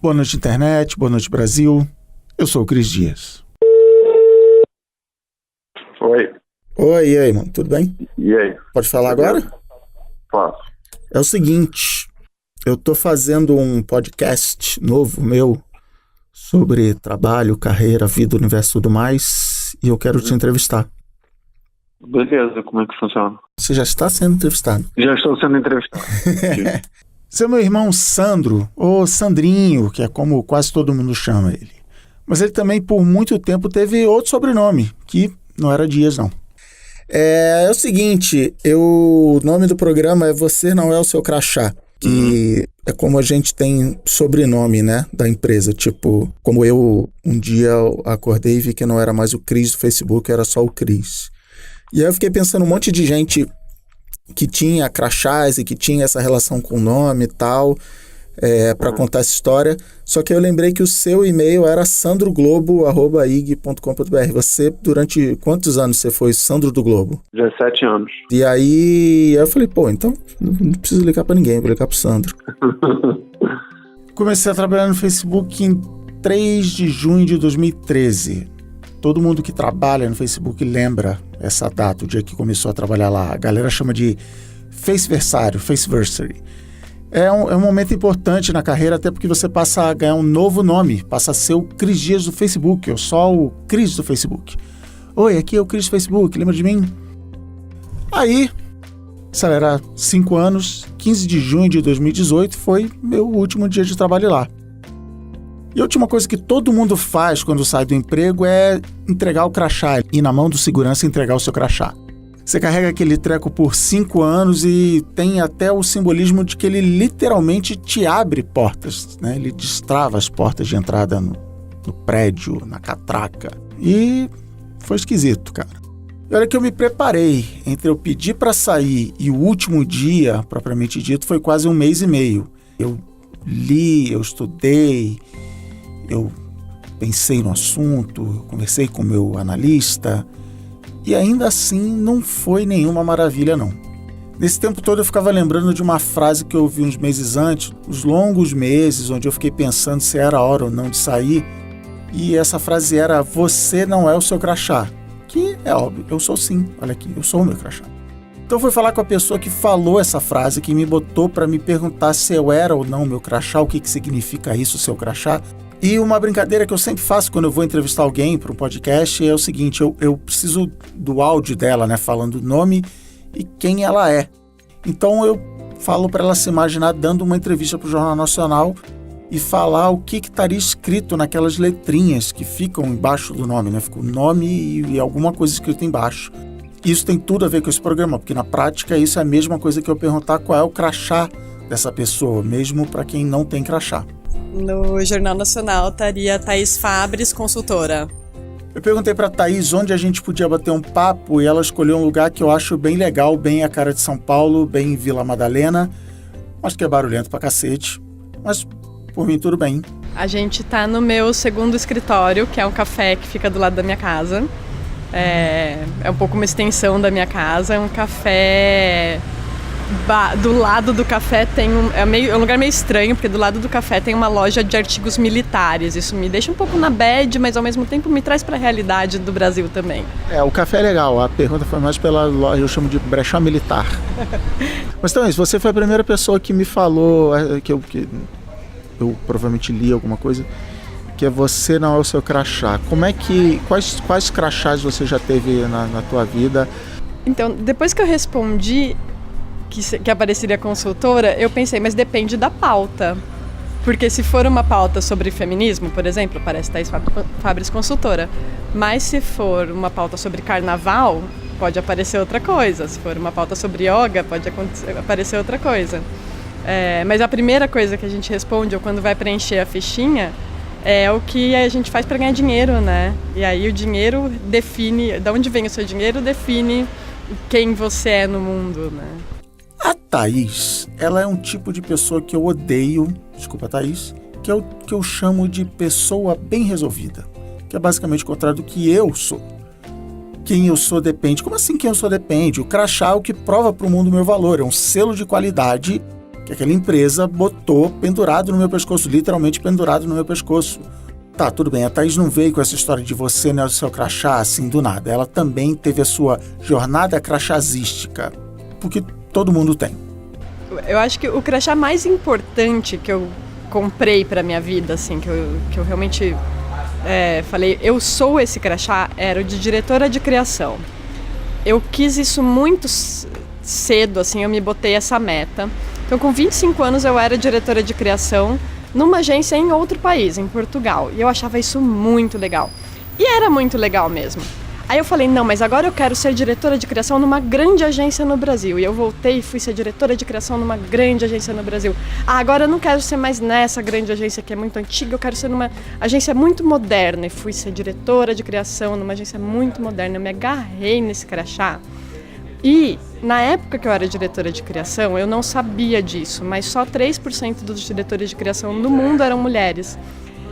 Boa noite, internet. Boa noite, Brasil. Eu sou o Cris Dias. Oi. Oi, e aí, mano? Tudo bem? E aí? Pode falar agora? Posso. É o seguinte, eu tô fazendo um podcast novo meu sobre trabalho, carreira, vida, universo e tudo mais, e eu quero te entrevistar. Beleza, como é que funciona? Você já está sendo entrevistado. Já estou sendo entrevistado. Esse é meu irmão Sandro, ou Sandrinho, que é como quase todo mundo chama ele. Mas ele também, por muito tempo, teve outro sobrenome, que não era Dias, não. É o seguinte, o nome do programa é Você Não É o Seu Crachá, que é como a gente tem sobrenome, né, da empresa. Tipo, como eu um dia acordei e vi que não era mais o Cris do Facebook, era só o Cris. E aí eu fiquei pensando um monte de gente que tinha crachás e que tinha essa relação com o nome e tal, para contar essa história. Só que eu lembrei que o seu e-mail era sandroglobo@ig.com.br. Você, durante quantos anos você foi Sandro do Globo? 17 anos. E aí eu falei, pô, então não preciso ligar pra ninguém, vou ligar pro Sandro. Comecei a trabalhar no Facebook em 3 de junho de 2013. Todo mundo que trabalha no Facebook lembra essa data, o dia que começou a trabalhar lá. A galera chama de Faceversary. É um momento importante na carreira, até porque você passa a ganhar um novo nome, passa a ser o Cris Dias do Facebook, ou só o Cris do Facebook. Oi, aqui é o Cris do Facebook, lembra de mim? Aí, isso era 5 anos, 15 de junho de 2018 foi meu último dia de trabalho lá. E a última coisa que todo mundo faz quando sai do emprego é entregar o crachá, ir na mão do segurança e entregar o seu crachá. Você carrega aquele treco por 5 anos e tem até o simbolismo de que ele literalmente te abre portas, né? Ele destrava as portas de entrada no prédio, na catraca. E foi esquisito, cara. E olha que eu me preparei. Entre eu pedir para sair e o último dia, propriamente dito, foi quase 1 mês e meio. Eu li, eu estudei, eu pensei no assunto, eu conversei com o meu analista. E ainda assim não foi nenhuma maravilha, não. Nesse tempo todo eu ficava lembrando de uma frase que eu ouvi uns meses antes, os longos meses onde eu fiquei pensando se era a hora ou não de sair. E essa frase era, você não é o seu crachá. Que é óbvio, eu sou sim, olha aqui, eu sou o meu crachá. Então eu fui falar com a pessoa que falou essa frase, que me botou para me perguntar se eu era ou não o meu crachá, o que significa isso, seu crachá. E uma brincadeira que eu sempre faço quando eu vou entrevistar alguém para um podcast é o seguinte, eu preciso do áudio dela, né, falando o nome e quem ela é. Então eu falo para ela se imaginar dando uma entrevista para o Jornal Nacional e falar o que estaria escrito naquelas letrinhas que ficam embaixo do nome, né? Fica o nome e alguma coisa escrita embaixo. Isso tem tudo a ver com esse programa, porque na prática isso é a mesma coisa que eu perguntar qual é o crachá dessa pessoa, mesmo para quem não tem crachá. No Jornal Nacional estaria Thaís Fabres, consultora. Eu perguntei pra Thaís onde a gente podia bater um papo e ela escolheu um lugar que eu acho bem legal, bem a cara de São Paulo, bem Vila Madalena, mas que é barulhento pra cacete. Mas, por mim, tudo bem. A gente tá no meu segundo escritório, que é um café que fica do lado da minha casa. É um pouco uma extensão da minha casa, é um café... Do lado do café tem é um lugar meio estranho, porque do lado do café tem uma loja de artigos militares. Isso me deixa um pouco na bad, mas ao mesmo tempo me traz para a realidade do Brasil também. O café é legal. A pergunta foi mais pela loja, eu chamo de brechó militar. Mas então é isso, você foi a primeira pessoa que me falou, que eu provavelmente li alguma coisa, que é você não é o seu crachá. Quais crachás você já teve na tua vida? Então, depois que eu respondi que apareceria consultora, eu pensei, mas depende da pauta. Porque se for uma pauta sobre feminismo, por exemplo, aparece Thaís Fabres consultora. Mas se for uma pauta sobre carnaval, pode aparecer outra coisa. Se for uma pauta sobre yoga, pode aparecer outra coisa. Mas a primeira coisa que a gente responde, ou quando vai preencher a fichinha, é o que a gente faz para ganhar dinheiro, né? E aí o dinheiro define, de onde vem o seu dinheiro, define quem você é no mundo, né? A Thaís, ela é um tipo de pessoa que eu odeio, desculpa Thaís, que eu chamo de pessoa bem resolvida, que é basicamente o contrário do que eu sou. Quem eu sou depende. Como assim quem eu sou depende? O crachá é o que prova para o mundo o meu valor, é um selo de qualidade que aquela empresa botou pendurado no meu pescoço, literalmente pendurado no meu pescoço. Tá, tudo bem, a Thaís não veio com essa história de você, né, o seu crachá, assim, do nada. Ela também teve a sua jornada crachazística, porque todo mundo tem. Eu acho que o crachá mais importante que eu comprei pra minha vida, assim, que eu realmente falei, eu sou esse crachá, era o de diretora de criação. Eu quis isso muito cedo, assim, eu me botei essa meta. Então, com 25 anos, eu era diretora de criação numa agência em outro país, em Portugal. E eu achava isso muito legal. E era muito legal mesmo. Aí eu falei, não, mas agora eu quero ser diretora de criação numa grande agência no Brasil. E eu voltei e fui ser diretora de criação numa grande agência no Brasil. Ah, agora eu não quero ser mais nessa grande agência que é muito antiga, eu quero ser numa agência muito moderna. E fui ser diretora de criação numa agência muito moderna. Eu me agarrei nesse crachá. E na época que eu era diretora de criação, eu não sabia disso, mas só 3% dos diretores de criação do mundo eram mulheres.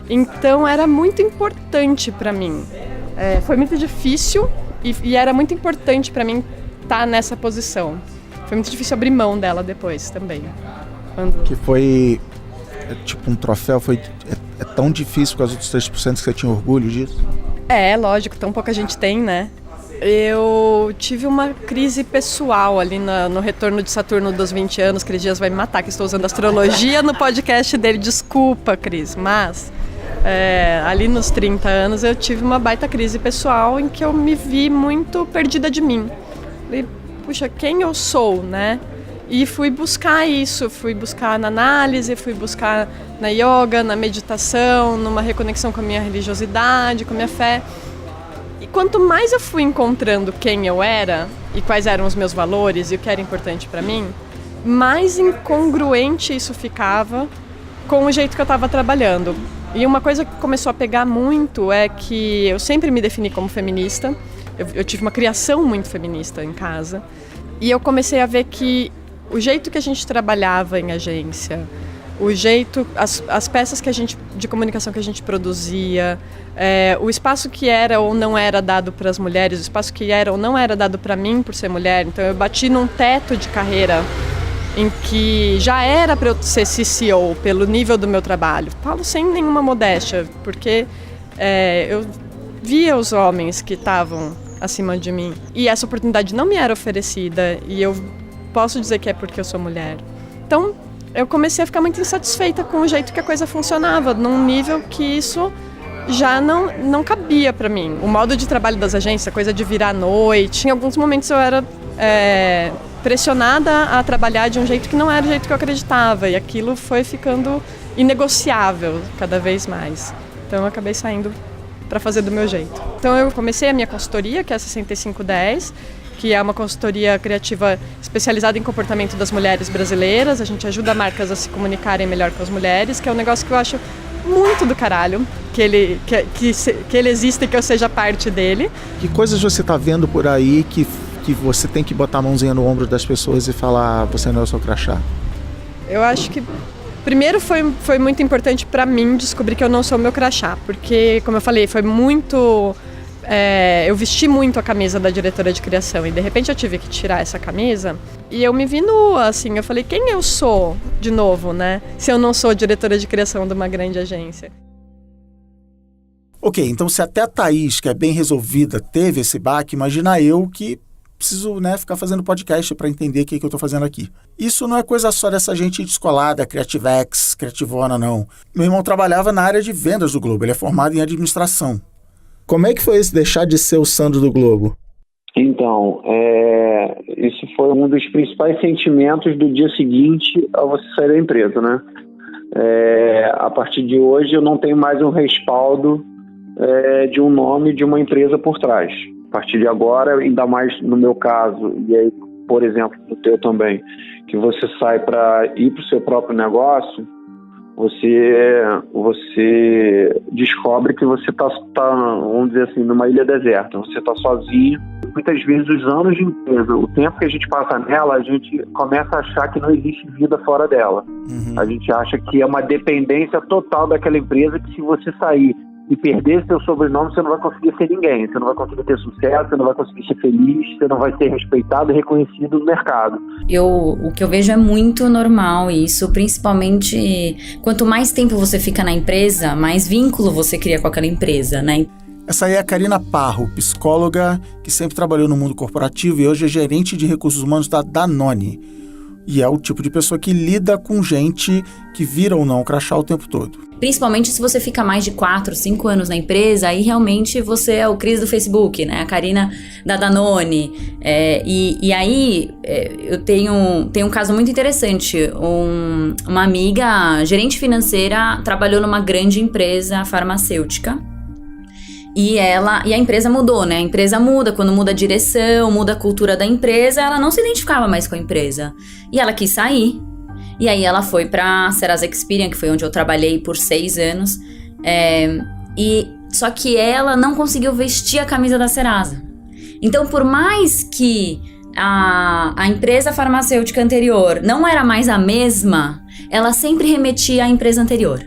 Então era muito importante para mim. Foi muito difícil e era muito importante para mim estar nessa posição. Foi muito difícil abrir mão dela depois também. Que foi tipo um troféu, é tão difícil com os outros 3% que você tinha orgulho disso? Lógico, tão pouca gente tem, né? Eu tive uma crise pessoal ali no retorno de Saturno dos 20 anos. Cris Dias vai me matar, que estou usando astrologia no podcast dele. Desculpa, Cris, mas ali nos 30 anos eu tive uma baita crise pessoal em que eu me vi muito perdida de mim. Falei, puxa, quem eu sou, né? E fui buscar isso, fui buscar na análise, fui buscar na yoga, na meditação, numa reconexão com a minha religiosidade, com a minha fé. E quanto mais eu fui encontrando quem eu era e quais eram os meus valores e o que era importante para mim, mais incongruente isso ficava com o jeito que eu estava trabalhando. E uma coisa que começou a pegar muito é que eu sempre me defini como feminista. Eu tive uma criação muito feminista em casa. E eu comecei a ver que o jeito que a gente trabalhava em agência, o jeito, as peças de comunicação que a gente produzia, o espaço que era ou não era dado para as mulheres, o espaço que era ou não era dado para mim por ser mulher. Então eu bati num teto de carreira em que já era para eu ser CCO pelo nível do meu trabalho. Falo sem nenhuma modéstia, porque eu via os homens que estavam acima de mim e essa oportunidade não me era oferecida, e eu posso dizer que é porque eu sou mulher. Então eu comecei a ficar muito insatisfeita com o jeito que a coisa funcionava, num nível que isso já não cabia para mim. O modo de trabalho das agências, a coisa de virar à noite, em alguns momentos eu era pressionada a trabalhar de um jeito que não era o jeito que eu acreditava, e aquilo foi ficando inegociável cada vez mais. Então eu acabei saindo para fazer do meu jeito. Então eu comecei a minha consultoria, que é a 6510, que é uma consultoria criativa especializada em comportamento das mulheres brasileiras. A gente ajuda marcas a se comunicarem melhor com as mulheres, que é um negócio que eu acho muito do caralho, que ele exista e que eu seja parte dele. Que coisas você está vendo por aí que você tem que botar a mãozinha no ombro das pessoas e falar, você não é o seu crachá? Eu acho que primeiro foi muito importante para mim descobrir que eu não sou o meu crachá, porque, como eu falei, foi muito... eu vesti muito a camisa da diretora de criação e de repente eu tive que tirar essa camisa e eu me vi nua, assim, eu falei, quem eu sou de novo, né? Se eu não sou diretora de criação de uma grande agência. Ok, então se até a Thaís, que é bem resolvida, teve esse baque, imagina eu que preciso, né, ficar fazendo podcast para entender o que eu estou fazendo aqui. Isso não é coisa só dessa gente descolada, Creativex, Creativona, não. Meu irmão trabalhava na área de vendas do Globo, ele é formado em administração. Como é que foi esse deixar de ser o Sandro do Globo? Então, isso foi um dos principais sentimentos do dia seguinte a você sair da empresa, né? A partir de hoje eu não tenho mais um respaldo de um nome de uma empresa por trás. A partir de agora, ainda mais no meu caso, e aí, por exemplo, no teu também, que você sai para ir para o seu próprio negócio, você descobre que você está, vamos dizer assim, numa ilha deserta. Você está sozinho. Muitas vezes, os anos de empresa, o tempo que a gente passa nela, a gente começa a achar que não existe vida fora dela. Uhum. A gente acha que é uma dependência total daquela empresa, que se você sair e perder seu sobrenome, você não vai conseguir ser ninguém, você não vai conseguir ter sucesso, você não vai conseguir ser feliz, você não vai ser respeitado e reconhecido no mercado. O que eu vejo é muito normal isso, principalmente quanto mais tempo você fica na empresa, mais vínculo você cria com aquela empresa, né? Essa aí é a Karina Parro, psicóloga que sempre trabalhou no mundo corporativo e hoje é gerente de recursos humanos da Danone. E é o tipo de pessoa que lida com gente que vira ou não crachá o tempo todo. Principalmente se você fica mais de 4, 5 anos na empresa, aí realmente você é o Cris do Facebook, né? A Karina da Danone. E aí eu tenho um caso muito interessante. Uma amiga, gerente financeira, trabalhou numa grande empresa farmacêutica. E a empresa mudou, né? A empresa muda, quando muda a direção, muda a cultura da empresa, ela não se identificava mais com a empresa. E ela quis sair. E aí ela foi pra Serasa Experian, que foi onde eu trabalhei por 6 anos. Só que ela não conseguiu vestir a camisa da Serasa. Então, por mais que a empresa farmacêutica anterior não era mais a mesma, ela sempre remetia à empresa anterior.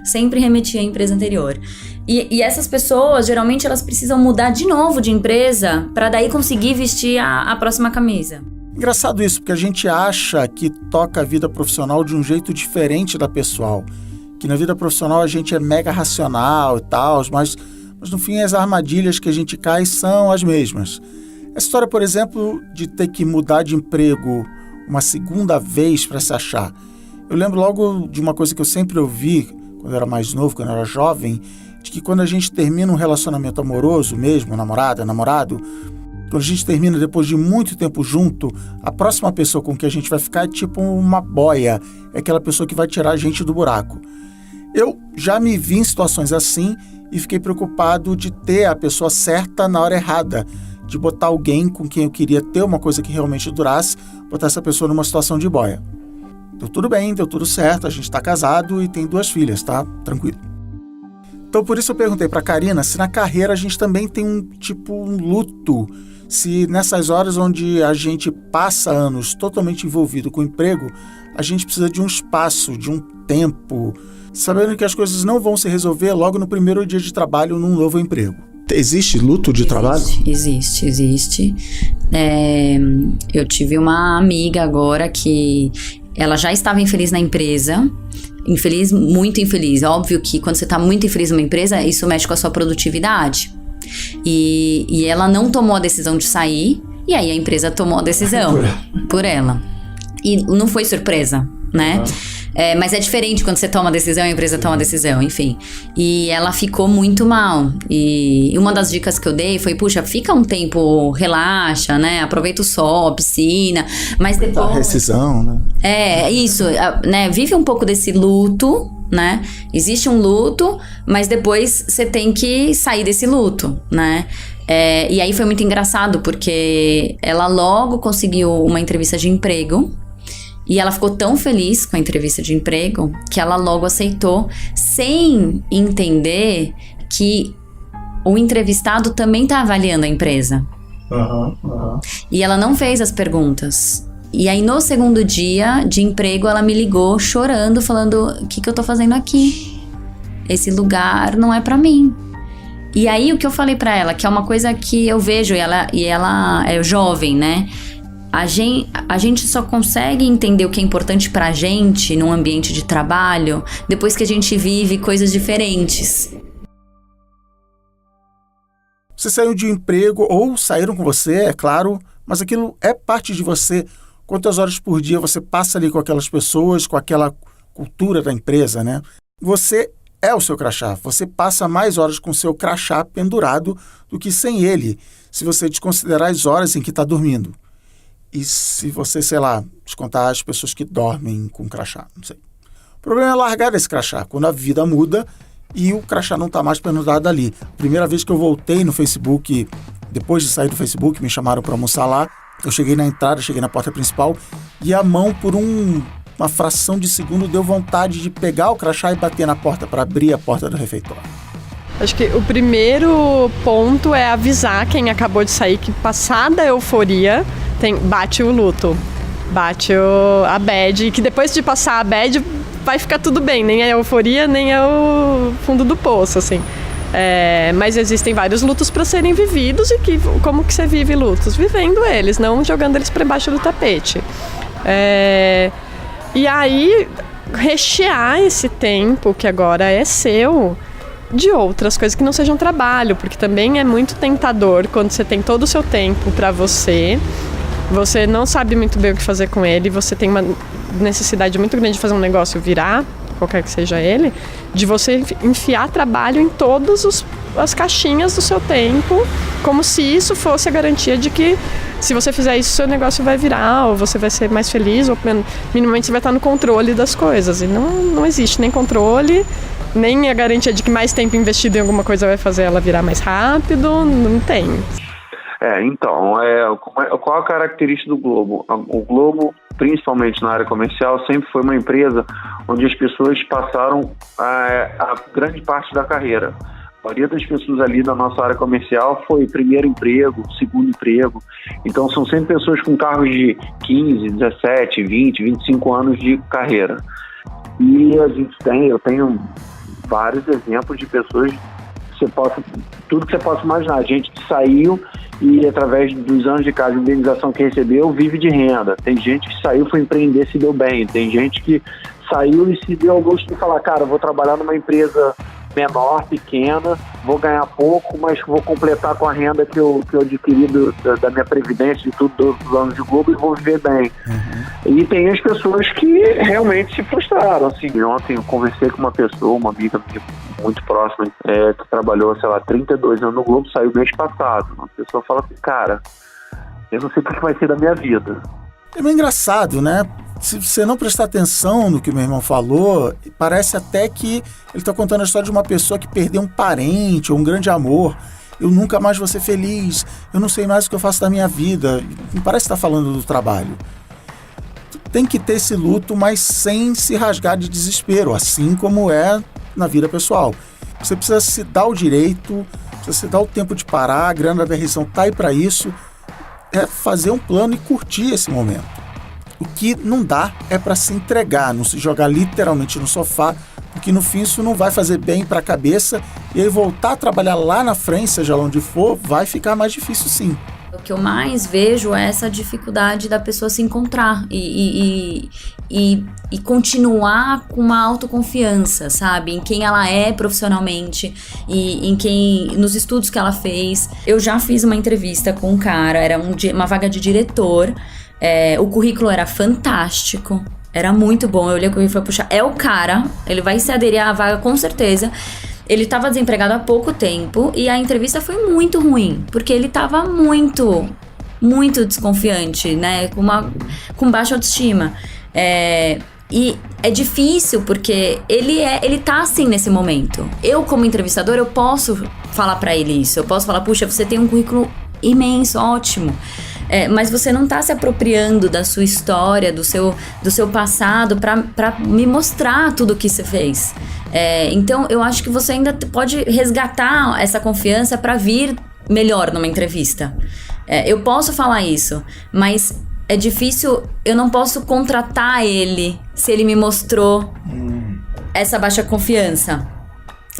E essas pessoas, geralmente, elas precisam mudar de novo de empresa para daí conseguir vestir a próxima camisa. Engraçado isso, porque a gente acha que toca a vida profissional de um jeito diferente da pessoal. Que na vida profissional a gente é mega racional e tal, mas no fim as armadilhas que a gente cai são as mesmas. Essa história, por exemplo, de ter que mudar de emprego uma segunda vez para se achar. Eu lembro logo de uma coisa que eu sempre ouvi, quando eu era mais novo, quando eu era jovem, de que quando a gente termina um relacionamento amoroso mesmo, namorado, quando a gente termina depois de muito tempo junto, a próxima pessoa com que a gente vai ficar é tipo uma boia, é aquela pessoa que vai tirar a gente do buraco. Eu já me vi em situações assim e fiquei preocupado de ter a pessoa certa na hora errada, de botar alguém com quem eu queria ter uma coisa que realmente durasse, botar essa pessoa numa situação de boia. Deu tudo bem, deu tudo certo, a gente tá casado e tem 2 filhas, tá? Tranquilo. Então por isso eu perguntei pra Karina se na carreira a gente também tem um luto, se nessas horas onde a gente passa anos totalmente envolvido com o emprego, a gente precisa de um espaço, de um tempo, sabendo que as coisas não vão se resolver logo no primeiro dia de trabalho num novo emprego. Existe luto de trabalho? Existe. Eu tive uma amiga agora que ela já estava infeliz na empresa, muito infeliz. Óbvio que quando você está muito infeliz numa empresa, isso mexe com a sua produtividade. E ela não tomou a decisão de sair, e aí a empresa tomou a decisão por ela. E não foi surpresa, né? Mas é diferente quando você toma a decisão e a empresa toma a decisão, enfim. E ela ficou muito mal. E uma das dicas que eu dei foi, puxa, fica um tempo, relaxa, né? Aproveita o sol, a piscina, mas depois... A rescisão, né? Isso, né? Vive um pouco desse luto, né? Existe um luto, mas depois você tem que sair desse luto, né? E aí foi muito engraçado, porque ela logo conseguiu uma entrevista de emprego. E ela ficou tão feliz com a entrevista de emprego que ela logo aceitou, sem entender que o entrevistado também está avaliando a empresa. E ela não fez as perguntas. E aí no segundo dia de emprego ela me ligou chorando, falando: o que eu tô fazendo aqui? Esse lugar não é pra mim. E aí o que eu falei pra ela, que é uma coisa que eu vejo, e ela é jovem, né? A gente só consegue entender o que é importante pra gente num ambiente de trabalho depois que a gente vive coisas diferentes. Você saiu de um emprego ou saíram com você, é claro, mas aquilo é parte de você. Quantas horas por dia você passa ali com aquelas pessoas, com aquela cultura da empresa, né? Você é o seu crachá. Você passa mais horas com o seu crachá pendurado do que sem ele, se você desconsiderar as horas em que está dormindo. E se você, descontar as pessoas que dormem com crachá, não sei. O problema é largar esse crachá, quando a vida muda e o crachá não está mais pendurado ali. Primeira vez que eu voltei no Facebook, depois de sair do Facebook, me chamaram para almoçar lá. Eu cheguei na entrada, cheguei na porta principal e a mão, por uma fração de segundo, deu vontade de pegar o crachá e bater na porta para abrir a porta do refeitório. Acho que o primeiro ponto é avisar quem acabou de sair que, passada a euforia, bate o luto, bate a bad, e que depois de passar a bad vai ficar tudo bem, nem a euforia, nem é o fundo do poço, assim. Mas existem vários lutos para serem vividos e como que você vive lutos? Vivendo eles, não jogando eles para baixo do tapete. E aí, rechear esse tempo que agora é seu de outras coisas que não sejam trabalho, porque também é muito tentador quando você tem todo o seu tempo para você não sabe muito bem o que fazer com ele, você tem uma necessidade muito grande de fazer um negócio virar, qualquer que seja ele, de você enfiar trabalho em todas as caixinhas do seu tempo, como se isso fosse a garantia de que se você fizer isso, seu negócio vai virar, ou você vai ser mais feliz, ou minimamente você vai estar no controle das coisas. E não existe nem controle, nem a garantia de que mais tempo investido em alguma coisa vai fazer ela virar mais rápido, não tem. Então, qual a característica do Globo? O Globo, principalmente na área comercial, sempre foi uma empresa onde as pessoas passaram a grande parte da carreira. A maioria das pessoas ali da nossa área comercial foi primeiro emprego, segundo emprego. Então, são sempre pessoas com cargos de 15, 17, 20, 25 anos de carreira. E eu tenho vários exemplos de pessoas tudo que você possa imaginar. Gente que saiu e através dos anos de casa de indenização que recebeu, vive de renda. Tem gente que saiu, foi empreender, se deu bem. Tem gente que saiu e se deu ao gosto de falar, cara, vou trabalhar numa empresa menor, pequena, vou ganhar pouco, mas vou completar com a renda que eu adquiri da minha previdência, de tudo dos anos de Globo, e vou viver bem. Uhum. E tem as pessoas que realmente se frustraram. Assim, ontem eu conversei com uma pessoa, uma amiga minha muito próxima, que trabalhou, 32 anos no Globo, saiu mês passado. Uma pessoa fala assim, cara, eu não sei o que vai ser da minha vida. É meio engraçado, né? Se você não prestar atenção no que meu irmão falou, parece até que ele está contando a história de uma pessoa que perdeu um parente ou um grande amor. Eu nunca mais vou ser feliz, eu não sei mais o que eu faço da minha vida. Não parece estar falando do trabalho. Tem que ter esse luto, mas sem se rasgar de desespero, assim como é na vida pessoal. Você precisa se dar o direito, precisa se dar o tempo de parar, a grana da reação está aí para isso. É fazer um plano e curtir esse momento. O que não dá é para se entregar, não se jogar literalmente no sofá, porque no fim isso não vai fazer bem para a cabeça, e aí voltar a trabalhar lá na frente, seja lá onde for, vai ficar mais difícil sim. O que eu mais vejo é essa dificuldade da pessoa se encontrar e continuar com uma autoconfiança, sabe? Em quem ela é profissionalmente e nos estudos que ela fez. Eu já fiz uma entrevista com um cara, era uma vaga de diretor, o currículo era fantástico, era muito bom. Eu olhei o currículo e falei, puxa, é o cara, ele vai se aderir à vaga com certeza. Ele estava desempregado há pouco tempo e a entrevista foi muito ruim, porque ele estava muito, muito desconfiante, né? Com baixa autoestima. E é difícil, porque ele tá assim nesse momento. Eu, como entrevistador, eu posso falar pra ele isso. Eu posso falar, puxa, você tem um currículo imenso, ótimo. Mas você não tá se apropriando da sua história, do seu passado pra me mostrar tudo o que você fez. Então, eu acho que você ainda pode resgatar essa confiança pra vir melhor numa entrevista. Eu posso falar isso, mas é difícil, eu não posso contratar ele se ele me mostrou essa baixa confiança.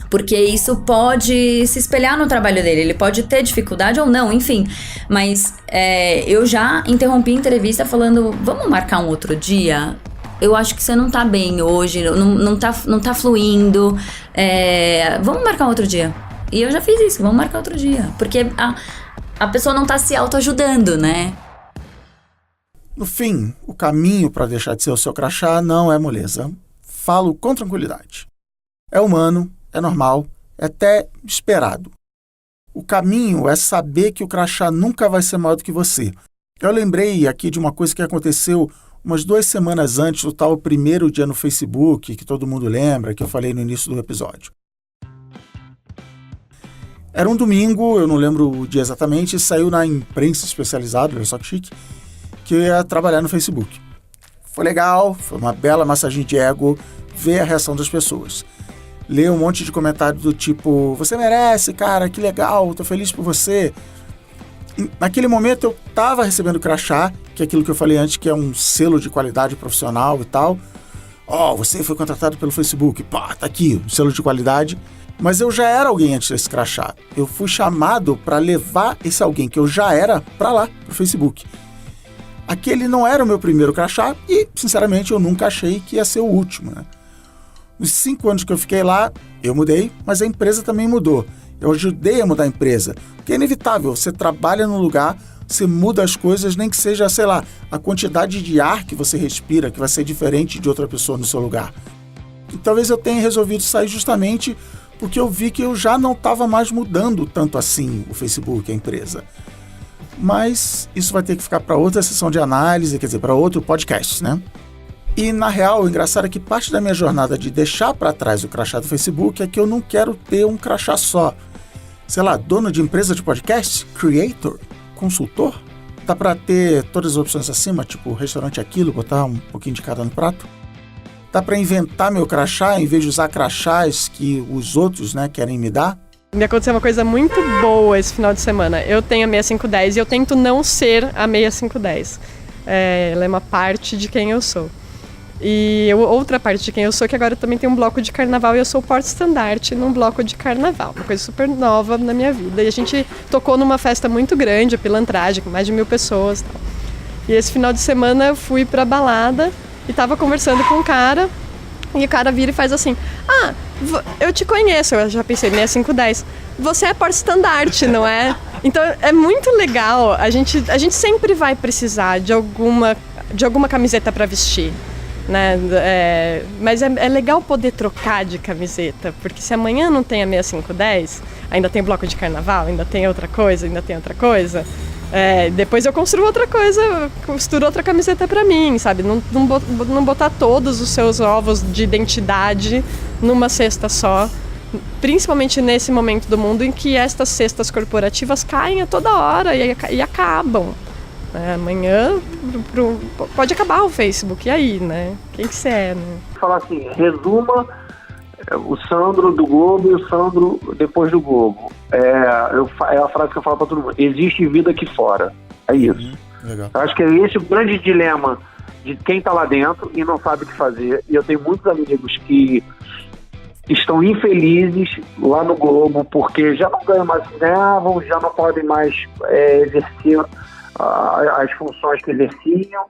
Porque isso pode se espelhar no trabalho dele. Ele pode ter dificuldade ou não, enfim. Mas eu já interrompi a entrevista falando, vamos marcar um outro dia? Eu acho que você não tá bem hoje, não tá fluindo. Vamos marcar um outro dia. E eu já fiz isso, vamos marcar outro dia. Porque a pessoa não tá se autoajudando, né? No fim, o caminho para deixar de ser o seu crachá não é moleza. Falo com tranquilidade. É humano, é normal, é até esperado. O caminho é saber que o crachá nunca vai ser maior do que você. Eu lembrei aqui de uma coisa que aconteceu umas 2 semanas antes do tal primeiro dia no Facebook, que todo mundo lembra, que eu falei no início do episódio. Era um domingo, eu não lembro o dia exatamente, saiu na imprensa especializada, olha só que chique, que eu ia trabalhar no Facebook. Foi legal, foi uma bela massagem de ego ver a reação das pessoas. Ler um monte de comentário do tipo, você merece, cara, que legal, tô feliz por você. Naquele momento eu tava recebendo crachá, que é aquilo que eu falei antes, que é um selo de qualidade profissional e tal. Você foi contratado pelo Facebook, pá, tá aqui, um selo de qualidade. Mas eu já era alguém antes desse crachá. Eu fui chamado para levar esse alguém que eu já era para lá, pro Facebook. Aquele não era o meu primeiro crachá e, sinceramente, eu nunca achei que ia ser o último, né? Nos 5 anos que eu fiquei lá, eu mudei, mas a empresa também mudou. Eu ajudei a mudar a empresa, porque é inevitável. Você trabalha num lugar, você muda as coisas, nem que seja, sei lá, a quantidade de ar que você respira, que vai ser diferente de outra pessoa no seu lugar. E talvez eu tenha resolvido sair justamente porque eu vi que eu já não estava mais mudando tanto assim o Facebook, a empresa. Mas isso vai ter que ficar para outra sessão de análise, quer dizer, para outro podcast, né? E, na real, o engraçado é que parte da minha jornada de deixar para trás o crachá do Facebook é que eu não quero ter um crachá só. Sei lá, dono de empresa de podcast, creator, consultor. Dá para ter todas as opções acima, tipo restaurante aquilo, botar um pouquinho de cada no prato. Dá para inventar meu crachá em vez de usar crachás que os outros, né, querem me dar. Me aconteceu uma coisa muito boa esse final de semana. Eu tenho a 6510 e eu tento não ser a 6510. Ela é uma parte de quem eu sou. E outra parte de quem eu sou, que agora eu também tenho um bloco de carnaval e eu sou porta-estandarte num bloco de carnaval. Uma coisa super nova na minha vida. E a gente tocou numa festa muito grande, a Pilantragem, com mais de 1.000 pessoas e tal. E esse final de semana eu fui pra balada e tava conversando com um cara. E o cara vira e faz assim: ah, eu te conheço. Eu já pensei, 6510. Você é porta-estandarte, não é? Então é muito legal. A gente sempre vai precisar de alguma camiseta para vestir, né? Mas é legal poder trocar de camiseta, porque se amanhã não tem a 6510, ainda tem bloco de carnaval, ainda tem outra coisa. Depois eu construo outra coisa, costuro outra camiseta pra mim, sabe? Não botar todos os seus ovos de identidade numa cesta só, principalmente nesse momento do mundo em que estas cestas corporativas caem a toda hora e acabam. Amanhã pode acabar o Facebook, e aí, né? Quem que você é, né? Falar assim, resuma o Sandro do Globo e o Sandro depois do Globo. É a frase que eu falo pra todo mundo: existe vida aqui fora. É isso. Legal. Eu acho que é esse o grande dilema de quem tá lá dentro e não sabe o que fazer. E eu tenho muitos amigos que estão infelizes lá no Globo porque já não ganham mais, já não podem mais exercer as funções que exerciam,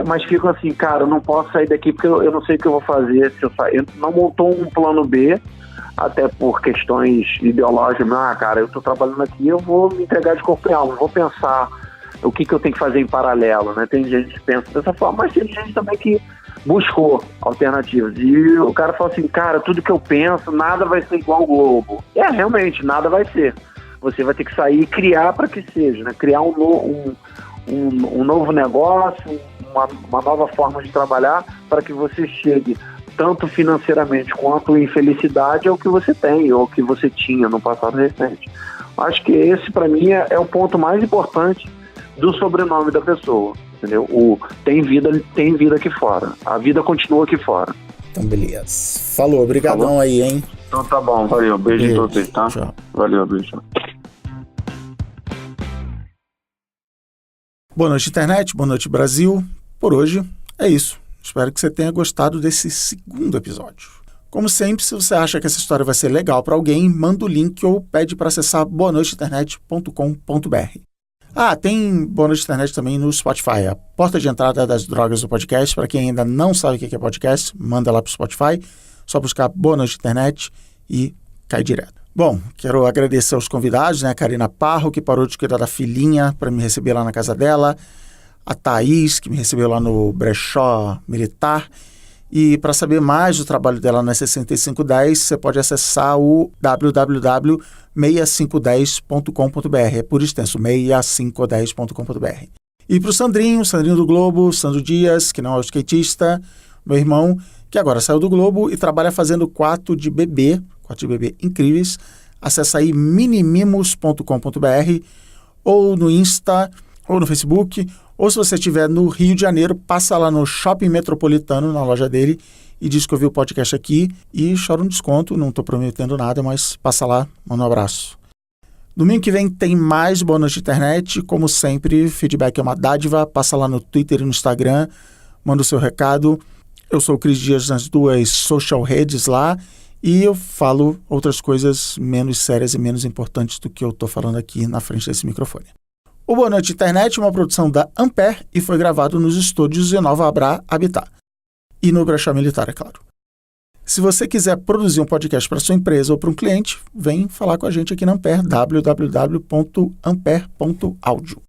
mas ficam assim, cara, eu não posso sair daqui porque eu não sei o que eu vou fazer se eu sair. Não montou um plano B, até por questões ideológicas. Cara, eu estou trabalhando aqui, eu vou me entregar de corpo e alma, vou pensar o que eu tenho que fazer em paralelo, né? Tem gente que pensa dessa forma, mas tem gente também que buscou alternativas. E o cara fala assim, cara, tudo que eu penso, nada vai ser igual ao Globo. Realmente, nada vai ser. Você vai ter que sair e criar para que seja, né? Criar um novo negócio, uma nova forma de trabalhar para que você chegue tanto financeiramente quanto em felicidade ao que você tem ou que você tinha no passado recente. Acho que esse, para mim, é o ponto mais importante do sobrenome da pessoa, entendeu? Tem vida aqui fora. A vida continua aqui fora. Então, beleza. Falou, obrigadão aí, hein? Então tá bom, valeu. Beijo em todos, tá? Tchau. Valeu, beijo. Boa noite, internet. Boa noite, Brasil. Por hoje é isso. Espero que você tenha gostado desse segundo episódio. Como sempre, se você acha que essa história vai ser legal para alguém, manda o link ou pede para acessar boanoiteinternet.com.br. Tem Boa Noite Internet também no Spotify, a porta de entrada das drogas do podcast. Para quem ainda não sabe o que é podcast, manda lá para o Spotify, só buscar Boa Noite Internet e cai direto. Bom, quero agradecer aos convidados, né? A Karina Parro, que parou de cuidar da filhinha para me receber lá na casa dela, a Thaís, que me recebeu lá no brechó militar. E para saber mais do trabalho dela na 6510, você pode acessar o www.6510.com.br, é por extenso, 6510.com.br. E para o Sandrinho do Globo, Sandro Dias, que não é o skatista, meu irmão, que agora saiu do Globo e trabalha fazendo quarto de bebê incríveis. Acessa aí minimimos.com.br ou no Insta, ou no Facebook, ou se você estiver no Rio de Janeiro, passa lá no Shopping Metropolitano, na loja dele, e diz que ouviu o podcast aqui e chora um desconto. Não estou prometendo nada, mas passa lá, manda um abraço. Domingo que vem tem mais Boa Noite Internet. Como sempre, feedback é uma dádiva. Passa lá no Twitter e no Instagram, manda o seu recado. Eu sou o Cris Dias nas duas social redes lá E eu falo outras coisas menos sérias e menos importantes do que eu estou falando aqui na frente desse microfone. O Boa Noite Internet é uma produção da Ampere e foi gravado nos estúdios de Nova Abra Habitat. E no Brechó Militar, é claro. Se você quiser produzir um podcast para sua empresa ou para um cliente, vem falar com a gente aqui na Ampere, www.ampere.audio.